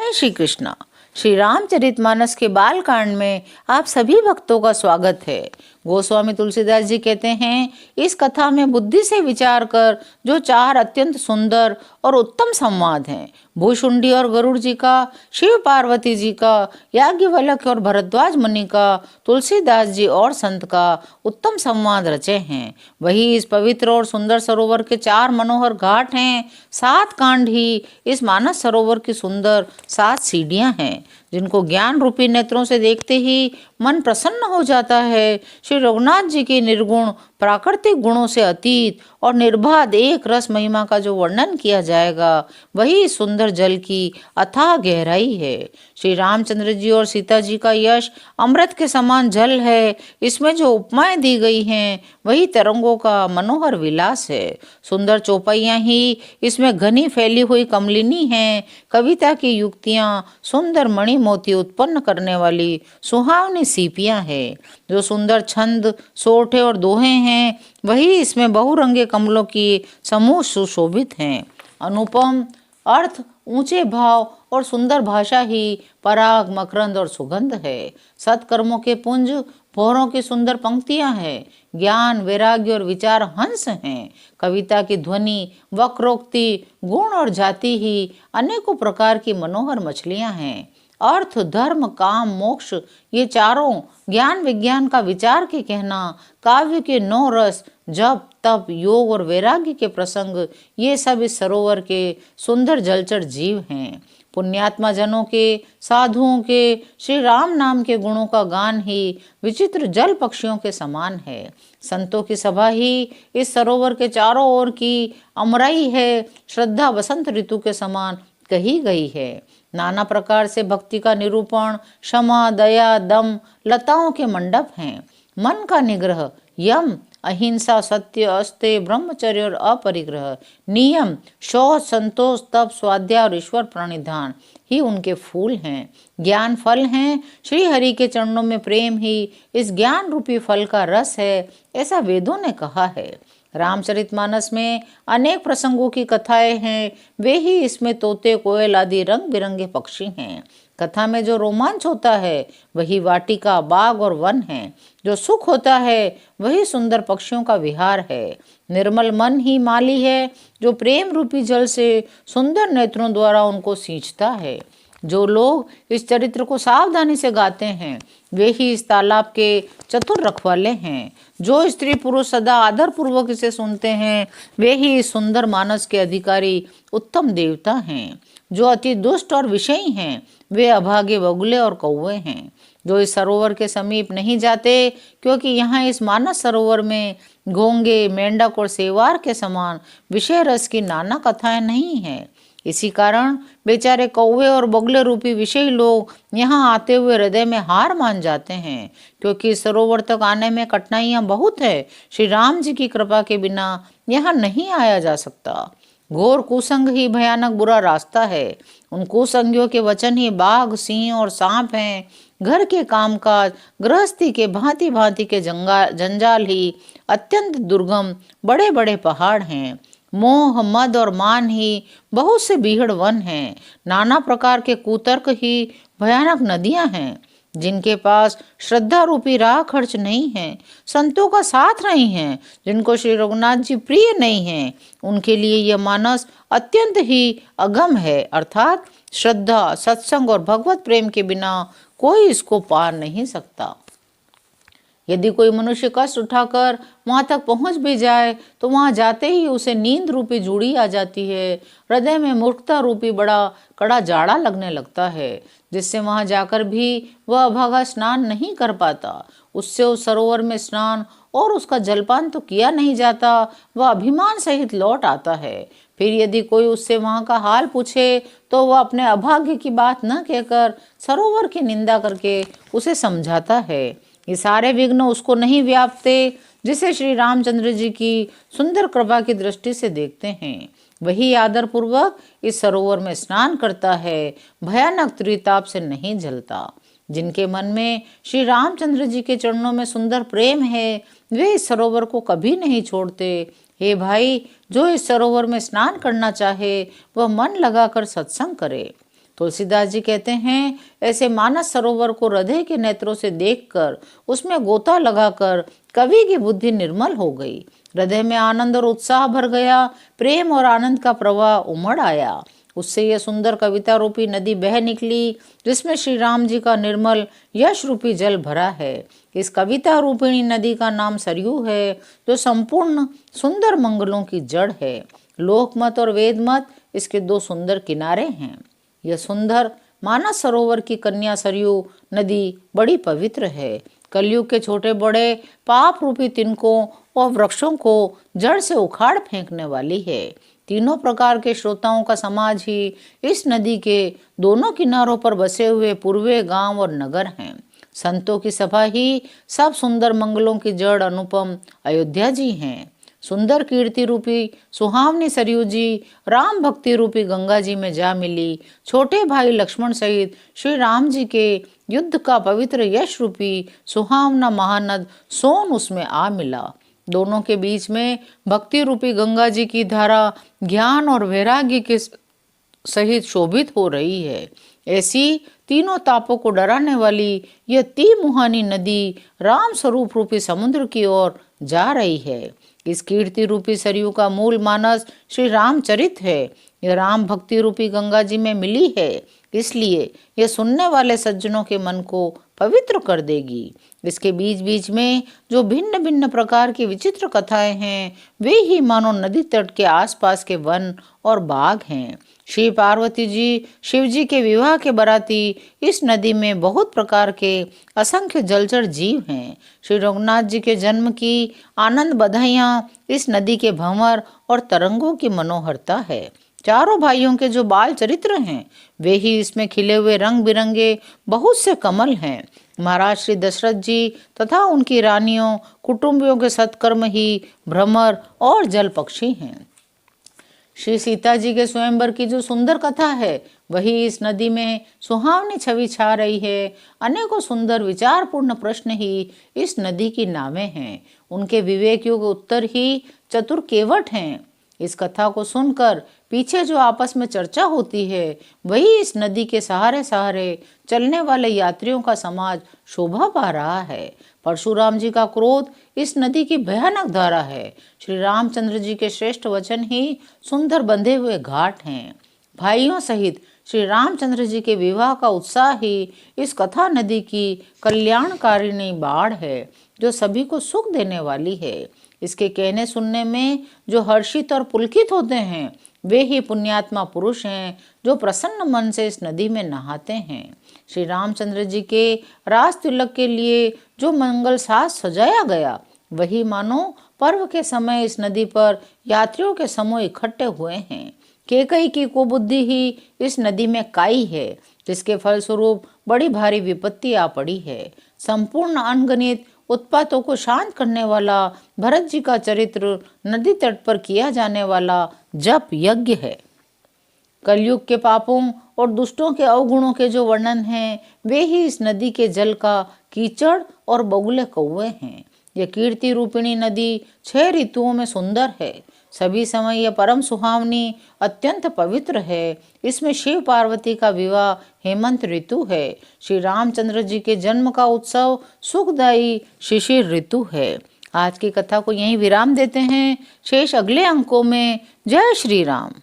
जय श्री कृष्ण। श्री रामचरितमानस के बालकांड में आप सभी भक्तों का स्वागत है। गोस्वामी तुलसीदास जी कहते हैं, इस कथा में बुद्धि से विचार कर जो चार अत्यंत सुंदर और उत्तम संवाद हैं, भूषुंडी और गरुड़ जी का, शिव पार्वती जी का, याज्ञवल्क्य और भरद्वाज मुनि का, तुलसीदास जी और संत का उत्तम संवाद रचे हैं, वही इस पवित्र और सुंदर सरोवर के चार मनोहर घाट हैं। 7 कांड ही इस मानस सरोवर की सुंदर 7 सीढ़ियां हैं, जिनको ज्ञान रूपी नेत्रों से देखते ही मन प्रसन्न हो जाता है। श्री रघुनाथ जी की निर्गुण प्राकृतिक गुणों से अतीत और निर्बाध एक रस महिमा का जो वर्णन किया जाएगा, वही सुंदर जल की अथाह गहराई है। श्री रामचंद्र जी और सीता जी का यश अमृत के समान जल है। इसमें जो उपमाएं दी गई हैं, वही तरंगों का मनोहर विलास है। सुंदर चौपाइयां ही इसमें घनी फैली हुई कमलिनी हैं। कविता की युक्तियां सुंदर मणि मोती उत्पन्न करने वाली सुहावनी सीपियां हैं। जो सुंदर छंद, सोठे और दोहे हैं, वही इसमें बहुरंगे कमलों की समूह सुशोभित हैं। अनुपम अर्थ, ऊंचे भाव और सुंदर भाषा ही पराग, मकरंद और सुगंध है। सत्कर्मों के पुंज, भौरों की सुंदर पंक्तियां हैं। ज्ञान, वैराग्य और विचार हंस हैं। कविता की ध्वनि, वक्रोक्ति, गुण और जाति ही अनेकों प्रकार की मनोहर मछलियां हैं। अर्थ, धर्म, काम, मोक्ष, ये चारों ज्ञान विज्ञान का विचार के कहना, काव्य के 9 रस, जप, तप, योग और वैराग्य के प्रसंग, ये सब इस सरोवर के सुंदर जलचर जीव हैं। पुण्यात्मा जनों के, साधुओं के श्री राम नाम के गुणों का गान ही विचित्र जल पक्षियों के समान है। संतों की सभा ही इस सरोवर के चारों ओर की अमराई है। श्रद्धा वसंत ऋतु के समान कही गई है। नाना प्रकार से भक्ति का निरूपण, क्षमा, दया, दम, लताओं के मंडप हैं। मन का निग्रह, यम, अहिंसा, सत्य, अस्तेय, ब्रह्मचर्य और अपरिग्रह, नियम, शौच, संतोष, तप, स्वाध्याय और ईश्वर प्रणिधान ही उनके फूल हैं। ज्ञान फल हैं। श्री हरि के चरणों में प्रेम ही इस ज्ञान रूपी फल का रस है, ऐसा वेदों ने कहा है। रामचरितमानस में अनेक प्रसंगों की कथाएं हैं, वे ही इसमें तोते, कोयल आदि रंग बिरंगे पक्षी हैं। कथा में जो रोमांच होता है, वही वाटिका, बाग और वन है। जो सुख होता है, वही सुंदर पक्षियों का विहार है। निर्मल मन ही माली है, जो प्रेम रूपी जल से सुंदर नेत्रों द्वारा उनको सींचता है। जो लोग इस चरित्र को सावधानी से गाते हैं, वे ही इस तालाब के चतुर रखवाले हैं। जो स्त्री पुरुष सदा आदर पूर्वक इसे सुनते हैं, वे ही इस सुंदर मानस के अधिकारी उत्तम देवता हैं। जो अति दुष्ट और विषयी हैं, वे अभागे बगुले और कौवे हैं। जो इस सरोवर के समीप नहीं जाते, क्योंकि यहाँ इस मानस सरोवर में घोंगे, मेंढक और सेवार के समान विषय रस की नाना कथाएं नहीं हैं। इसी कारण बेचारे कौवे और बगुले रूपी विषयी लोग यहाँ आते हुए हृदय में हार मान जाते हैं, क्योंकि सरोवर तक आने में कठिनाइयां बहुत है। श्री राम जी की कृपा के बिना यहाँ नहीं आया जा सकता। घोर कुसंग ही भयानक बुरा रास्ता है। उन कुसंगियों के वचन ही बाघ, सिंह और सांप हैं। घर के कामकाज, गृहस्थी के भांति भांति के जंजाल ही अत्यंत दुर्गम बड़े बड़े पहाड़ हैं। मोह, मद और मान ही बहुत से बीहड़ वन हैं। नाना प्रकार के कुतर्क ही भयानक नदियां हैं। जिनके पास श्रद्धा रूपी राह खर्च नहीं है, संतों का साथ नहीं है, जिनको श्री रघुनाथ जी प्रिय नहीं है, उनके लिए यह मानस अत्यंत ही अगम है। अर्थात श्रद्धा, सत्संग और भगवत प्रेम के बिना कोई इसको पार नहीं सकता। यदि कोई मनुष्य कष्ट उठाकर वहां तक पहुंच भी जाए, तो वहां जाते ही उसे नींद रूपी जूड़ी आ जाती है। हृदय में मूर्खता रूपी बड़ा कड़ा जाड़ा लगने लगता है, जिससे वहां जाकर भी वह अभागा स्नान नहीं कर पाता। उससे उस सरोवर में स्नान और उसका जलपान तो किया नहीं जाता, वह अभिमान सहित लौट आता है। फिर यदि कोई उससे वहां का हाल पूछे, तो वह अपने अभाग्य की बात न कहकर सरोवर की निंदा करके उसे समझाता है। ये सारे विघ्न उसको नहीं व्यापते, जिसे श्री रामचंद्र जी की सुंदर कृपा की दृष्टि से देखते हैं। वही आदर पूर्वक इस सरोवर में स्नान करता है, भयानक त्रिताप से नहीं जलता। जिनके मन में श्री रामचंद्र जी के चरणों में सुंदर प्रेम है, वे इस सरोवर को कभी नहीं छोड़ते। हे भाई, जो इस सरोवर में स्नान करना चाहे, वह मन लगाकर सत्संग करे। तुलसीदास जी कहते हैं, ऐसे मानस सरोवर को हृदय के नेत्रों से देखकर उसमें गोता लगाकर कवि की बुद्धि निर्मल हो गई। हृदय में आनंद और उत्साह भर गया, प्रेम और आनंद का प्रवाह उमड़ आया। उससे यह सुंदर कविता रूपी नदी बह निकली, जिसमें श्री राम जी का निर्मल यश रूपी जल भरा है। इस कविता रूपिणी नदी का नाम सरयू है, जो संपूर्ण सुंदर मंगलों की जड़ है। लोकमत और वेदमत इसके दो सुंदर किनारे हैं। यह सुंदर मानस सरोवर की कन्या सरयू नदी बड़ी पवित्र है। कलयुग के छोटे बड़े पाप रूपी तिनकों और वृक्षों को जड़ से उखाड़ फेंकने वाली है। तीनों प्रकार के श्रोताओं का समाज ही इस नदी के दोनों किनारों पर बसे हुए पूर्वे गांव और नगर हैं। संतों की सभा ही सब सुंदर मंगलों की जड़ अनुपम अयोध्या जी हैं। सुंदर कीर्ति रूपी सुहावनी सरयू जी राम भक्ति रूपी गंगा जी में जा मिली। छोटे भाई लक्ष्मण सहित श्री राम जी के युद्ध का पवित्र यश रूपी सुहावना महानद सोन उसमें आ मिला। दोनों के बीच में भक्ति रूपी गंगा जी की धारा ज्ञान और वैराग्य के सहित शोभित हो रही है। ऐसी तीनों तापों को डराने वाली यह तिमुहानी नदी राम स्वरूप रूपी समुद्र की ओर जा रही है। इस कीर्ति रूपी सरयू का मूल मानस श्री रामचरित है। यह राम भक्ति रूपी गंगा जी में मिली है, इसलिए यह सुनने वाले सज्जनों के मन को पवित्र कर देगी। इसके बीच बीच में जो भिन्न भिन्न प्रकार की विचित्र कथाएं हैं, वे ही मानो नदी तट के आसपास के वन और बाग हैं। श्री पार्वती जी शिव जी के विवाह के बराती इस नदी में बहुत प्रकार के असंख्य जलचर जीव हैं। श्री रघुनाथ जी के जन्म की आनंद बधाइयाँ इस नदी के भंवर और तरंगों की मनोहरता है। चारों भाइयों के जो बाल चरित्र हैं, वे ही इसमें खिले हुए रंग बिरंगे बहुत से कमल हैं। महाराज श्री दशरथ जी तथा उनकी रानियों कुटुंबियों के सत्कर्म ही भ्रमर और जल पक्षी हैं। श्री सीता जी के स्वयंवर की जो सुंदर कथा है, वही इस नदी में सुहावनी छवि छा रही है। अनेकों सुंदर विचारपूर्ण प्रश्न ही इस नदी की नावें हैं। उनके विवेक युग उत्तर ही चतुर केवट हैं। इस कथा को सुनकर पीछे जो आपस में चर्चा होती है, वही इस नदी के सहारे सहारे चलने वाले यात्रियों का समाज शोभा पा रहा है। परशुराम जी का क्रोध इस नदी की भयानक धारा है। श्री रामचंद्र जी के श्रेष्ठ वचन ही सुंदर बंधे हुए घाट हैं। भाइयों सहित श्री रामचंद्र जी के विवाह का उत्साह ही इस कथा नदी की कल्याणकारिणी बाढ़ है, जो सभी को सुख देने वाली है। इसके कहने सुनने में जो हर्षित और पुलकित होते हैं, वे ही पुण्यात्मा पुरुष हैं, जो प्रसन्न मन से इस नदी में नहाते हैं। श्री रामचंद्र जी के रास तिलक के लिए जो मंगल साज सजाया गया, वही मानो पर्व के समय इस नदी पर यात्रियों के समूह इकट्ठे हुए हैं। केकई की कुबुद्धि ही इस नदी में काई है, जिसके फलस्वरूप बड़ी भारी विपत्ति आ पड़ी है। संपूर्ण अनगणित उत्पातों को शांत करने वाला भरत जी का चरित्र नदी तट पर किया जाने वाला जप यज्ञ है। कलयुग के पापों और दुष्टों के अवगुणों के जो वर्णन हैं, वे ही इस नदी के जल का कीचड़ और बगुले कौवे हैं। यह कीर्ति रूपिणी नदी 6 ऋतुओं में सुंदर है। सभी समय यह परम सुहावनी अत्यंत पवित्र है। इसमें शिव पार्वती का विवाह हेमंत ऋतु है। श्री रामचंद्र जी के जन्म का उत्सव सुखदायी शिशिर ऋतु है। आज की कथा को यहीं विराम देते हैं। शेष अगले अंकों में। जय श्री राम।